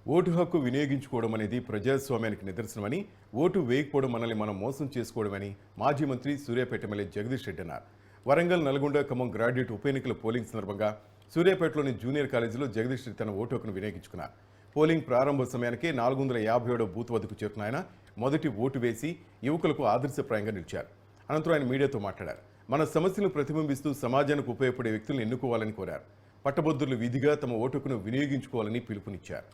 Vote హక్కు వినియోగించుకోవడం అనేది ప్రజాస్వామ్యానికి నిదర్శనమని, ఓటు వేయకపోవడం మనల్ని మనం మోసం చేసుకోవడమని మాజీ మంత్రి సూర్యాపేట ఎమ్మెల్యే జగదీష్ రెడ్డి అన్నారు. వరంగల్, నల్గొండ, ఖమ్మం గ్రాడ్యుయేట్ ఉప ఎన్నికల పోలింగ్ సందర్భంగా సూర్యాపేటలోని జూనియర్ కాలేజీలో జగదీష్ రెడ్డి తన ఓటు హక్కును వినియోగించుకున్నారు. పోలింగ్ ప్రారంభ సమయానికే 457వ బూత్ వద్దకు చేరుకున్న ఆయన మొదటి ఓటు వేసి యువకులకు ఆదర్శప్రాయంగా నిలిచారు. అనంతరం ఆయన మీడియాతో మాట్లాడారు. మన సమస్యలను ప్రతిబింబిస్తూ సమాజానికి ఉపయోగపడే వ్యక్తులను ఎన్నుకోవాలని కోరారు. పట్టభద్రులు విధిగా తమ ఓటు హక్కును వినియోగించుకోవాలని పిలుపునిచ్చారు.